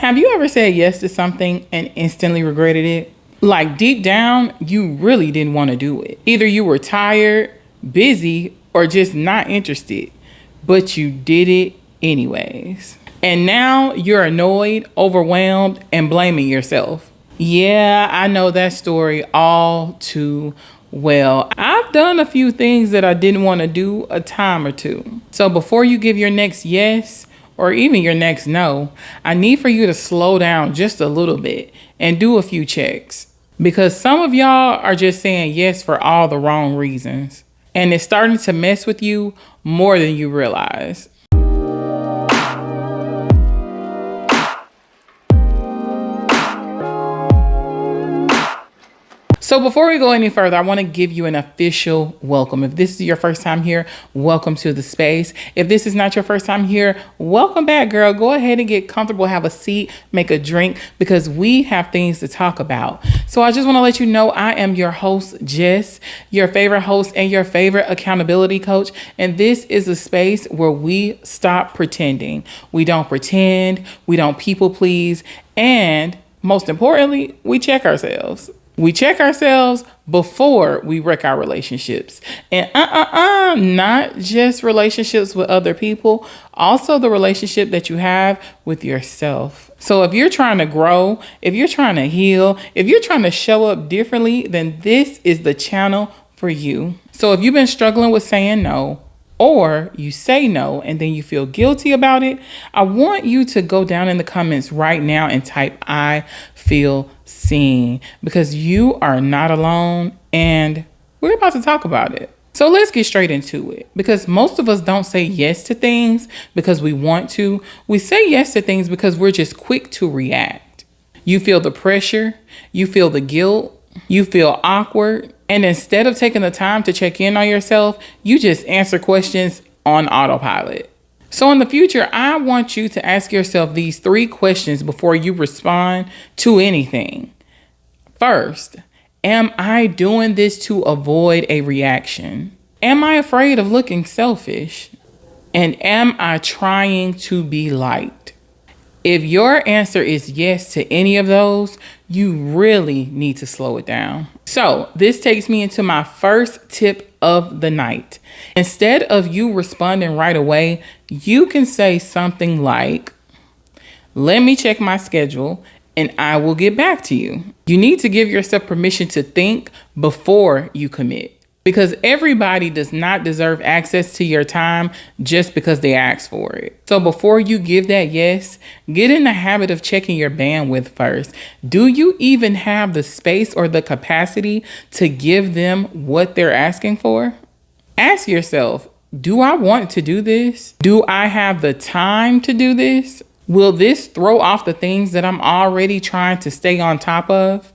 Have you ever said yes to something and instantly regretted it? Like deep down, you really didn't want to do it. Either you were tired, busy, or just not interested, but you did it anyways. And now you're annoyed, overwhelmed, and blaming yourself. Yeah, I know that story all too well. I've done a few things that I didn't want to do a time or two. So before you give your next yes, or even your next no, I need for you to slow down just a little bit and do a few checks. Because some of y'all are just saying yes for all the wrong reasons. And it's starting to mess with you more than you realize. So before we go any further, I want to give you an official welcome. If this is your first time here, welcome to the space. If this is not your first time here, welcome back, girl. Go ahead and get comfortable, have a seat, make a drink, because we have things to talk about. So I just want to let you know I am your host, Jess, your favorite host and your favorite accountability coach. And this is a space where we stop pretending. We don't pretend, we don't people please, and most importantly, we check ourselves. We check ourselves before we wreck our relationships. And not just relationships with other people, also the relationship that you have with yourself. So if you're trying to grow, if you're trying to heal, if you're trying to show up differently, then this is the channel for you. So if you've been struggling with saying no, or you say no and then you feel guilty about it, I want you to go down in the comments right now and type I feel seen, because you are not alone and we're about to talk about it. So let's get straight into it, because most of us don't say yes to things because we want to. We say yes to things because we're just quick to react. You feel the pressure, you feel the guilt, you feel awkward. And instead of taking the time to check in on yourself, you just answer questions on autopilot. So in the future, I want you to ask yourself these 3 questions before you respond to anything. First, am I doing this to avoid a reaction? Am I afraid of looking selfish? And am I trying to be liked? If your answer is yes to any of those, you really need to slow it down. So this takes me into my first tip of the night. Instead of you responding right away, you can say something like, let me check my schedule and I will get back to you. You need to give yourself permission to think before you commit, because everybody does not deserve access to your time just because they ask for it. So before you give that yes, get in the habit of checking your bandwidth first. Do you even have the space or the capacity to give them what they're asking for? Ask yourself, do I want to do this? Do I have the time to do this? Will this throw off the things that I'm already trying to stay on top of?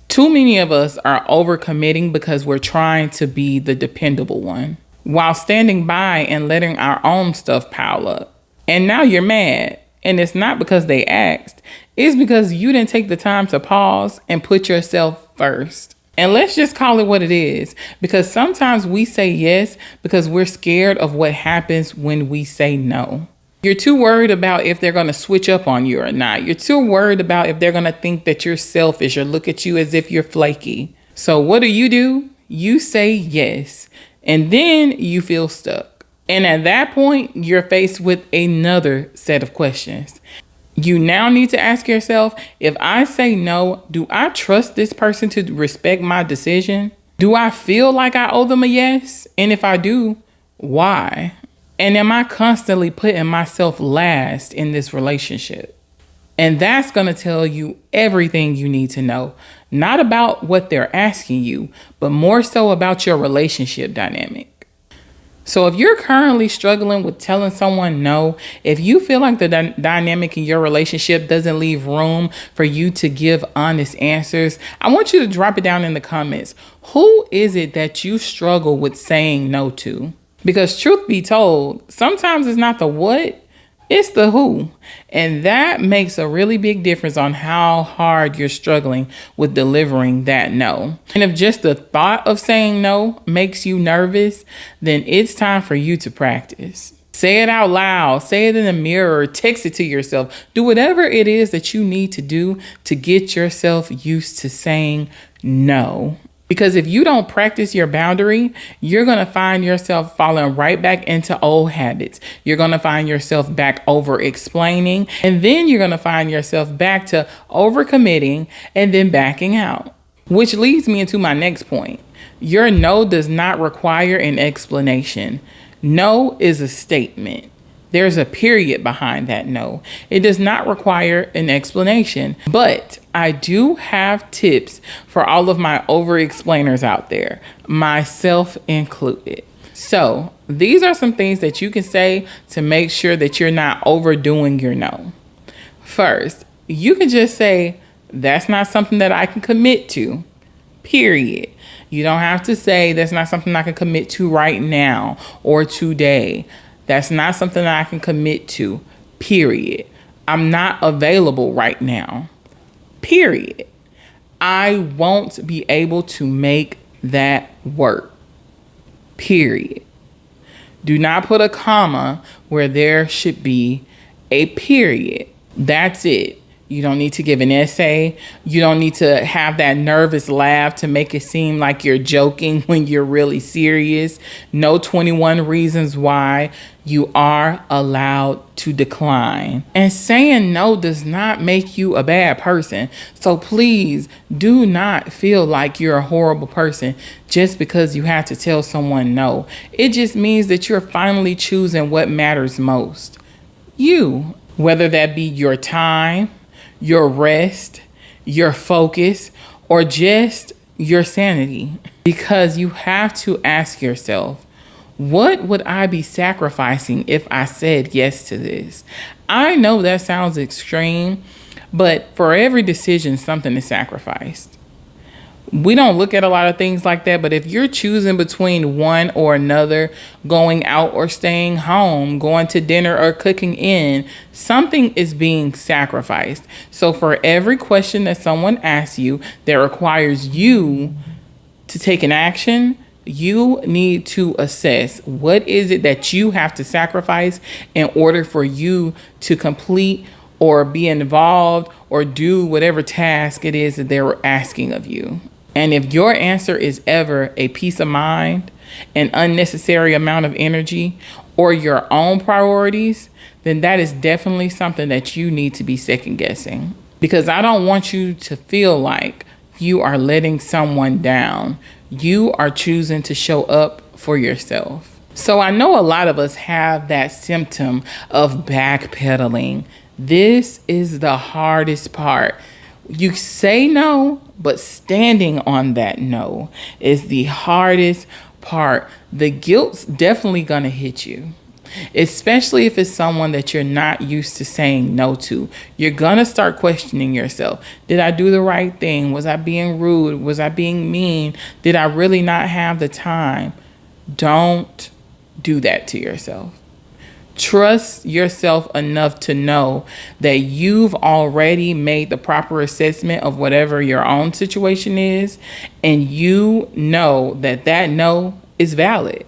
Too many of us are overcommitting because we're trying to be the dependable one, while standing by and letting our own stuff pile up. And now you're mad. And it's not because they asked. It's because you didn't take the time to pause and put yourself first. And let's just call it what it is, because sometimes we say yes because we're scared of what happens when we say no. You're too worried about if they're going to switch up on you or not. You're too worried about if they're going to think that you're selfish or look at you as if you're flaky. So what do? You say yes, and then you feel stuck. And at that point, you're faced with another set of questions. You now need to ask yourself, if I say no, do I trust this person to respect my decision? Do I feel like I owe them a yes? And if I do, why? And am I constantly putting myself last in this relationship? And that's going to tell you everything you need to know, not about what they're asking you, but more so about your relationship dynamic. So if you're currently struggling with telling someone no, if you feel like the dynamic in your relationship doesn't leave room for you to give honest answers, I want you to drop it down in the comments. Who is it that you struggle with saying no to? Because truth be told, sometimes it's not the what, it's the who. And that makes a really big difference on how hard you're struggling with delivering that no. And if just the thought of saying no makes you nervous, then it's time for you to practice. Say it out loud, say it in the mirror, text it to yourself. Do whatever it is that you need to do to get yourself used to saying no. Because if you don't practice your boundary, you're going to find yourself falling right back into old habits. You're going to find yourself back over explaining, and then you're going to find yourself back to overcommitting and then backing out. Which leads me into my next point. Your no does not require an explanation. No is a statement. There's a period behind that no. It does not require an explanation, but I do have tips for all of my over-explainers out there, myself included. So these are some things that you can say to make sure that you're not overdoing your no. First, you can just say, that's not something that I can commit to, period. You don't have to say that's not something I can commit to right now or today. That's not something that I can commit to, period. I'm not available right now, period. I won't be able to make that work, period. Do not put a comma where there should be a period. That's it. You don't need to give an essay. You don't need to have that nervous laugh to make it seem like you're joking when you're really serious. No 21 reasons why. You are allowed to decline. And saying no does not make you a bad person. So please do not feel like you're a horrible person just because you had to tell someone no. It just means that you're finally choosing what matters most. You, whether that be your time, your rest, your focus, or just your sanity. Because you have to ask yourself, what would I be sacrificing if I said yes to this? I know that sounds extreme, but for every decision, something is sacrificed. We don't look at a lot of things like that, but if you're choosing between one or another, going out or staying home, going to dinner or cooking in, something is being sacrificed. So for every question that someone asks you that requires you to take an action, you need to assess what is it that you have to sacrifice in order for you to complete or be involved or do whatever task it is that they're asking of you. And if your answer is ever a peace of mind, an unnecessary amount of energy, or your own priorities, then that is definitely something that you need to be second guessing. Because I don't want you to feel like you are letting someone down. You are choosing to show up for yourself. So I know a lot of us have that symptom of backpedaling. This is the hardest part. You say no, but standing on that no is the hardest part. The guilt's definitely gonna hit you, especially if it's someone that you're not used to saying no to. You're gonna start questioning yourself. Did I do the right thing? Was I being rude? Was I being mean? Did I really not have the time? Don't do that to yourself. Trust yourself enough to know that you've already made the proper assessment of whatever your own situation is, and you know that that no is valid.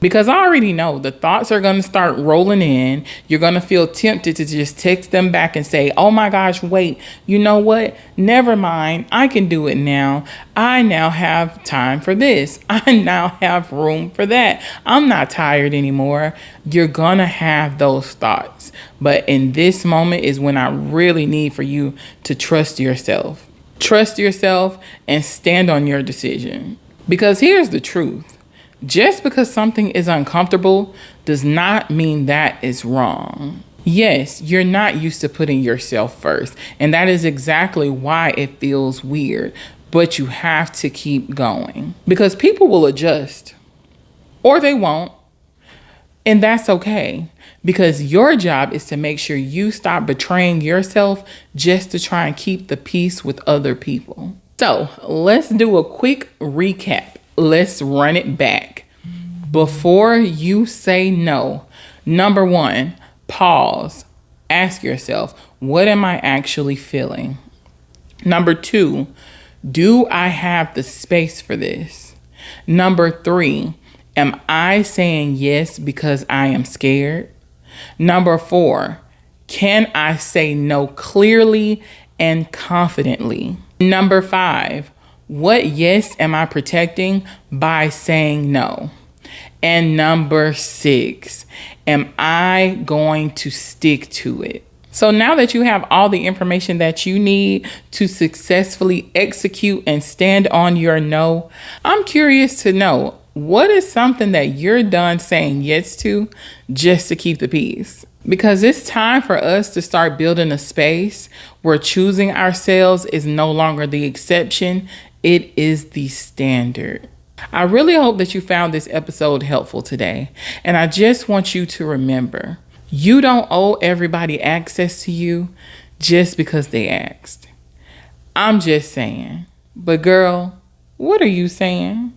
Because I already know the thoughts are going to start rolling in. You're going to feel tempted to just text them back and say, oh my gosh, wait, you know what? Never mind. I can do it now. I now have time for this. I now have room for that. I'm not tired anymore. You're going to have those thoughts. But in this moment is when I really need for you to trust yourself. Trust yourself and stand on your decision. Because here's the truth. Just because something is uncomfortable does not mean that is wrong. Yes, you're not used to putting yourself first, and that is exactly why it feels weird, but you have to keep going because people will adjust or they won't, and that's okay because your job is to make sure you stop betraying yourself just to try and keep the peace with other people. So let's do a quick recap. Let's run it back. Before you say no, number one, pause. Ask yourself, what am I actually feeling? Number two, do I have the space for this? Number three, Am I saying yes because I am scared? Number 4, can I say no clearly and confidently? Number 5, what yes am I protecting by saying no? And number 6, am I going to stick to it? So now that you have all the information that you need to successfully execute and stand on your no, I'm curious to know, what is something that you're done saying yes to just to keep the peace? Because it's time for us to start building a space where choosing ourselves is no longer the exception, it is the standard. I really hope that you found this episode helpful today. And I just want you to remember, you don't owe everybody access to you just because they asked. I'm just saying. But girl, what are you saying?